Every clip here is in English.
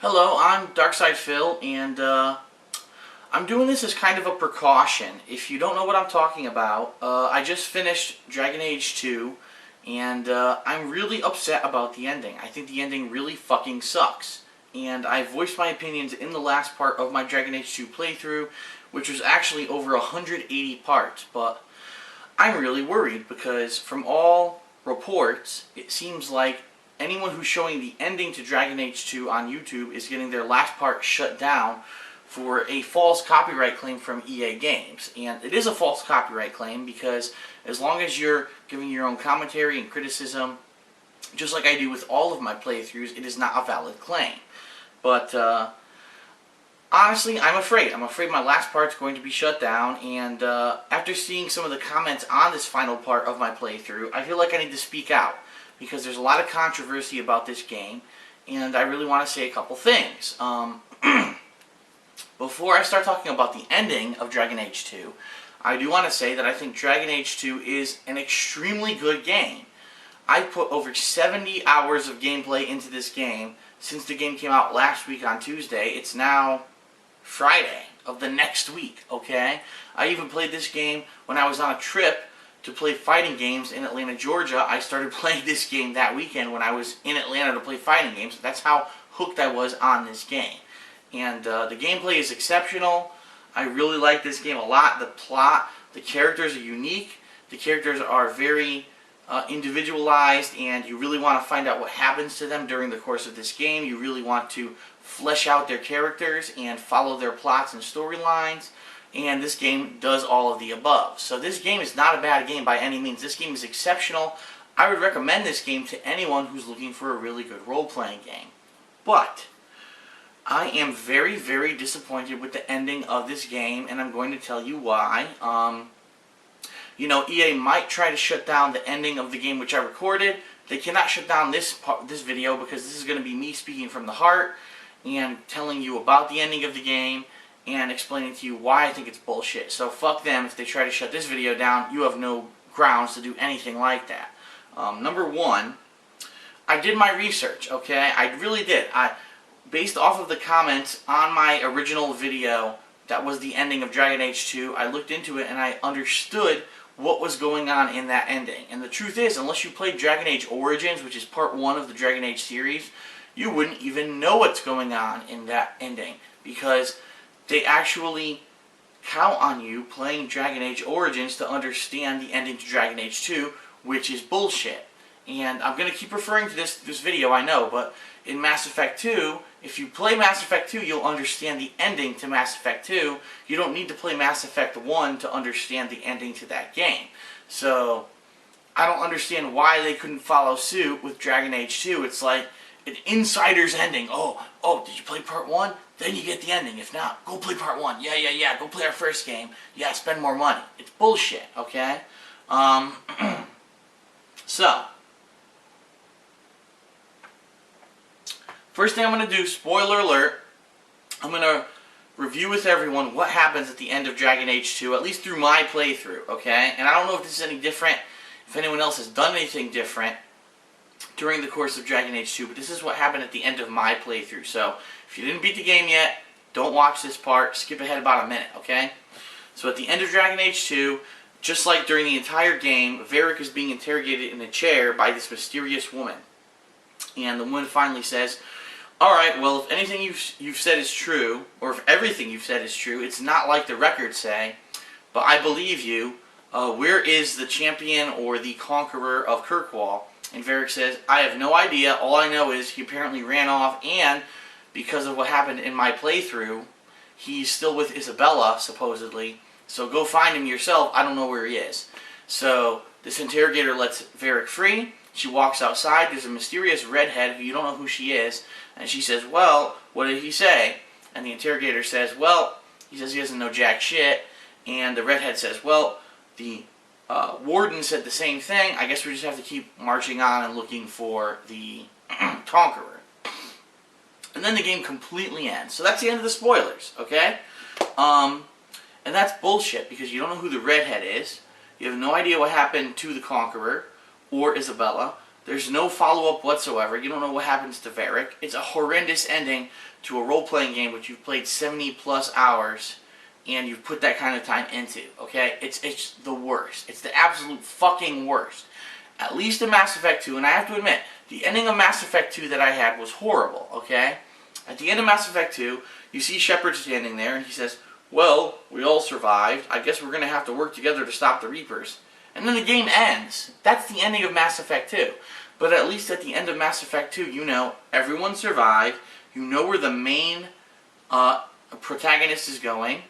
Hello, I'm Darkside Phil, and I'm doing this as kind of a precaution. If you don't know what I'm talking about, I just finished Dragon Age 2, and I'm really upset about the ending. I think the ending really fucking sucks. And I voiced my opinions in the last part of my Dragon Age 2 playthrough, which was actually over 180 parts, but I'm really worried because from all reports, it seems like anyone who's showing the ending to Dragon Age 2 on YouTube is getting their last part shut down for a false copyright claim from EA Games. And it is a false copyright claim because as long as you're giving your own commentary and criticism, just like I do with all of my playthroughs, it is not a valid claim. But honestly, I'm afraid. I'm afraid my last part's going to be shut down, and after seeing some of the comments on this final part of my playthrough, I feel like I need to speak out, because there's a lot of controversy about this game, and I really want to say a couple things. Before I start talking about the ending of Dragon Age 2, I do want to say that I think Dragon Age 2 is an extremely good game. I put over 70 hours of gameplay into this game since the game came out last week on Tuesday. It's now Friday of the next week, okay? I even played this game when I was on a trip to play fighting games in Atlanta, Georgia. I started playing this game that weekend when I was in Atlanta to play fighting games. That's how hooked I was on this game. And the gameplay is exceptional. I really like this game a lot. The plot, the characters are unique. The characters are very individualized, and you really want to find out what happens to them during the course of this game. You really want to flesh out their characters and follow their plots and storylines. And this game does all of the above. So this game is not a bad game by any means. This game is exceptional. I would recommend this game to anyone who's looking for a really good role-playing game. But I am very, very disappointed with the ending of this game, and I'm going to tell you why. You know, EA might try to shut down the ending of the game which I recorded. They cannot shut down this video because this is going to be me speaking from the heart and telling you about the ending of the game and explaining to you why I think it's bullshit. So fuck them if they try to shut this video down. You have no grounds to do anything like that. Number one, I did my research, okay? I really did. Based off of the comments on my original video that was the ending of Dragon Age 2, I looked into it and I understood what was going on in that ending. And the truth is, unless you played Dragon Age Origins, which is part 1 of the Dragon Age series, you wouldn't even know what's going on in that ending, because they actually count on you playing Dragon Age Origins to understand the ending to Dragon Age 2, which is bullshit. And I'm going to keep referring to this video, I know, but in Mass Effect 2, if you play Mass Effect 2, you'll understand the ending to Mass Effect 2. You don't need to play Mass Effect 1 to understand the ending to that game. So, I don't understand why they couldn't follow suit with Dragon Age 2. It's like an insider's ending. Oh, did you play part 1? Then you get the ending. If not, go play part 1. Yeah, go play our first game. Yeah, spend more money. It's bullshit, okay? So, first thing I'm going to do, spoiler alert, I'm going to review with everyone what happens at the end of Dragon Age 2, at least through my playthrough, okay? And I don't know if this is any different, if anyone else has done anything different during the course of Dragon Age 2, but this is what happened at the end of my playthrough. So, if you didn't beat the game yet, don't watch this part, skip ahead about a minute, okay? So at the end of Dragon Age 2, just like during the entire game, Varric is being interrogated in a chair by this mysterious woman. And the woman finally says, alright, well, if anything you've said is true, or if everything you've said is true, it's not like the records say, but I believe you. Where is the champion or the conqueror of Kirkwall? And Varric says, I have no idea. All I know is he apparently ran off, and because of what happened in my playthrough, he's still with Isabella, supposedly. So go find him yourself. I don't know where he is. So this interrogator lets Varric free. She walks outside. There's a mysterious redhead who you don't know who she is. And she says, well, what did he say? And the interrogator says, well, he says he doesn't know jack shit. And the redhead says, well, the warden said the same thing. I guess we just have to keep marching on and looking for the conqueror. And then the game completely ends. So that's the end of the spoilers, okay? And that's bullshit, because you don't know who the redhead is. You have no idea what happened to the conqueror or Isabella. There's no follow-up whatsoever. You don't know what happens to Varric. It's a horrendous ending to a role-playing game which you've played 70 plus hours and you've put that kind of time into, okay? It's the worst. It's the absolute fucking worst. At least in Mass Effect 2, and I have to admit, the ending of Mass Effect 2 that I had was horrible, okay? At the end of Mass Effect 2, you see Shepard standing there and he says, well, we all survived. I guess we're going to have to work together to stop the Reapers. And then the game ends. That's the ending of Mass Effect 2. But at least at the end of Mass Effect 2, you know everyone survived. You know where the main protagonist is going.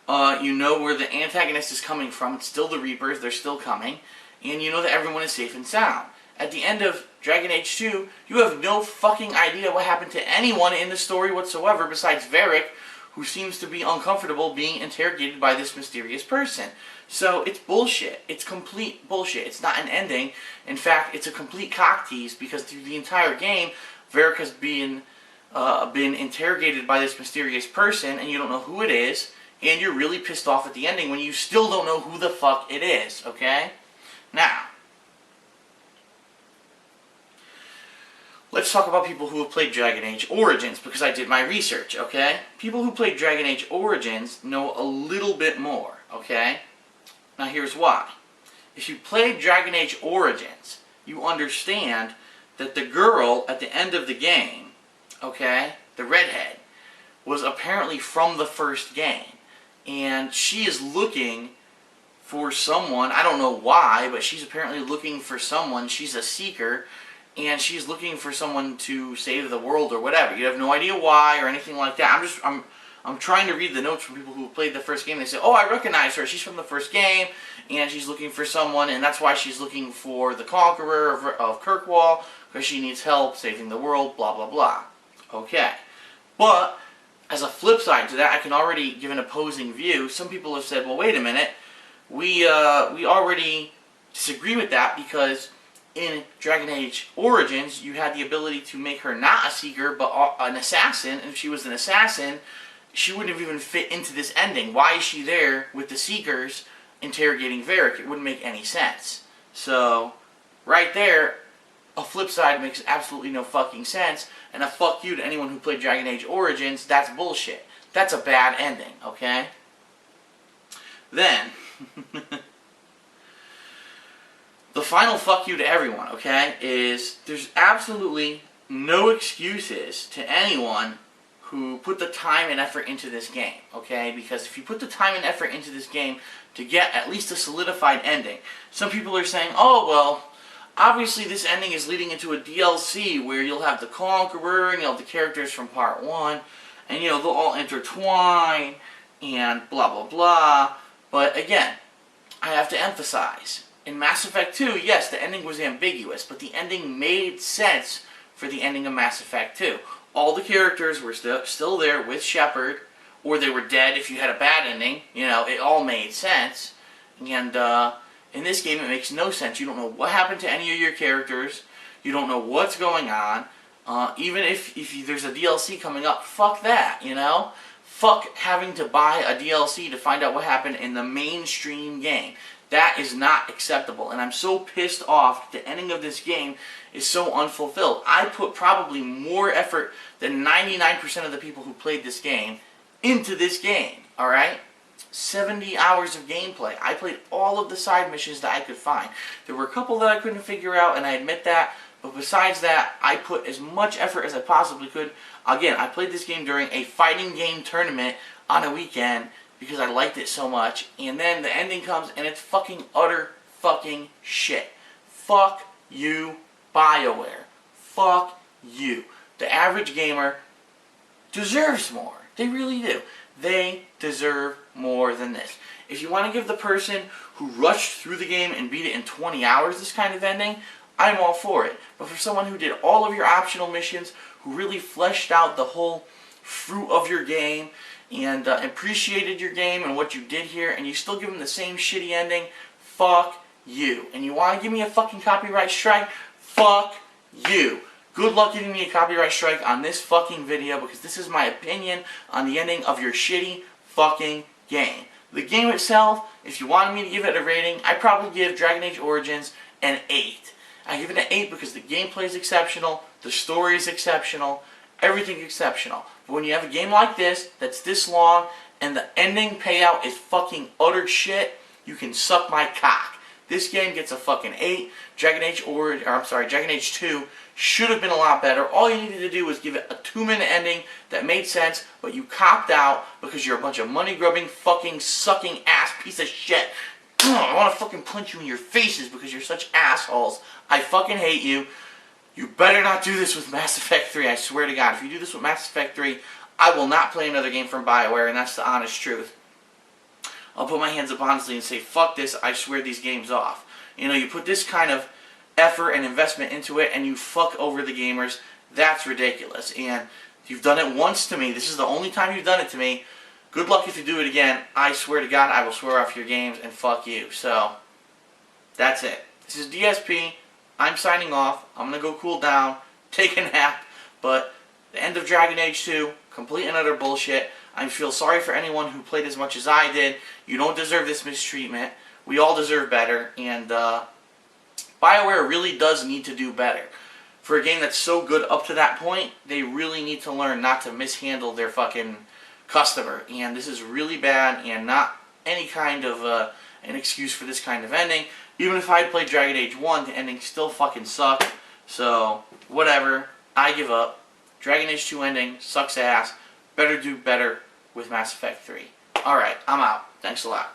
You know where the antagonist is coming from. It's still the Reapers. They're still coming. And you know that everyone is safe and sound. At the end of Dragon Age 2, you have no fucking idea what happened to anyone in the story whatsoever besides Varric, who seems to be uncomfortable being interrogated by this mysterious person. So it's bullshit. It's complete bullshit. It's not an ending. In fact, it's a complete cock tease because through the entire game, Varric has been interrogated by this mysterious person and you don't know who it is, and you're really pissed off at the ending when you still don't know who the fuck it is, okay? Now, let's talk about people who have played Dragon Age Origins, because I did my research, okay? People who played Dragon Age Origins know a little bit more, okay? Now here's why. If you played Dragon Age Origins, you understand that the girl at the end of the game, okay, the redhead, was apparently from the first game. And she is looking for someone, I don't know why, but she's apparently looking for someone. She's a seeker, and she's looking for someone to save the world or whatever. You have no idea why or anything like that. I'm trying to read the notes from people who played the first game. They say, oh, I recognize her. She's from the first game, and she's looking for someone, and that's why she's looking for the Conqueror of Kirkwall, because she needs help saving the world, blah, blah, blah. Okay. But as a flip side to that, I can already give an opposing view. Some people have said, well, wait a minute. We already disagree with that because in Dragon Age Origins, you had the ability to make her not a seeker, but an assassin. And if she was an assassin, she wouldn't have even fit into this ending. Why is she there with the Seekers interrogating Varric? It wouldn't make any sense. So, right there, a flip side makes absolutely no fucking sense. And a fuck you to anyone who played Dragon Age Origins. That's bullshit. That's a bad ending, okay? Then, the final fuck you to everyone, okay, is there's absolutely no excuses to anyone who put the time and effort into this game, okay? Because if you put the time and effort into this game to get at least a solidified ending, some people are saying, oh, well, obviously this ending is leading into a DLC where you'll have the Conqueror and you'll have the characters from Part 1, and, you know, they'll all intertwine and blah, blah, blah. But again, I have to emphasize, in Mass Effect 2, yes, the ending was ambiguous, but the ending made sense for the ending of Mass Effect 2. All the characters were still there with Shepard, or they were dead if you had a bad ending. You know, it all made sense. And in this game, it makes no sense. You don't know what happened to any of your characters. You don't know what's going on. Even if there's a DLC coming up, fuck that, you know? Fuck having to buy a DLC to find out what happened in the mainstream game. That is not acceptable, and I'm so pissed off that the ending of this game is so unfulfilled. I put probably more effort than 99% of the people who played this game into this game, alright? 70 hours of gameplay. I played all of the side missions that I could find. There were a couple that I couldn't figure out, and I admit that, but besides that, I put as much effort as I possibly could. Again, I played this game during a fighting game tournament on a weekend because I liked it so much, and then the ending comes and it's fucking utter fucking shit. Fuck you, BioWare. Fuck you. The average gamer deserves more. They really do. They deserve more than this. If you want to give the person who rushed through the game and beat it in 20 hours this kind of ending, I'm all for it. But for someone who did all of your optional missions, who really fleshed out the whole fruit of your game, and appreciated your game and what you did here, and you still give them the same shitty ending, fuck you. And you want to give me a fucking copyright strike? Fuck you. Good luck giving me a copyright strike on this fucking video, because this is my opinion on the ending of your shitty fucking game. The game itself, if you wanted me to give it a rating, I'd probably give Dragon Age Origins an 8. I give it an 8 because the gameplay is exceptional, the story is exceptional, everything exceptional. But when you have a game like this, that's this long, and the ending payout is fucking utter shit, you can suck my cock. This game gets a fucking 8. Dragon Age 2 should have been a lot better. All you needed to do was give it a 2-minute ending that made sense, but you copped out because you're a bunch of money-grubbing, fucking sucking ass piece of shit. I want to fucking punch you in your faces because you're such assholes. I fucking hate you. You better not do this with Mass Effect 3, I swear to God. If you do this with Mass Effect 3, I will not play another game from BioWare, and that's the honest truth. I'll put my hands up honestly and say, fuck this, I swear these games off. You know, you put this kind of effort and investment into it, and you fuck over the gamers. That's ridiculous. And you've done it once to me. This is the only time you've done it to me. Good luck if you do it again. I swear to God, I will swear off your games, and fuck you. So, that's it. This is DSP. I'm signing off. I'm going to go cool down, take a nap, but the end of Dragon Age 2, complete and utter bullshit. I feel sorry for anyone who played as much as I did. You don't deserve this mistreatment. We all deserve better, and BioWare really does need to do better. For a game that's so good up to that point, they really need to learn not to mishandle their fucking customer. And this is really bad, and not any kind of an excuse for this kind of ending. Even if I played Dragon Age 1, the ending still fucking sucked. So, whatever. I give up. Dragon Age 2 ending sucks ass. Better do better with Mass Effect 3. Alright, I'm out. Thanks a lot.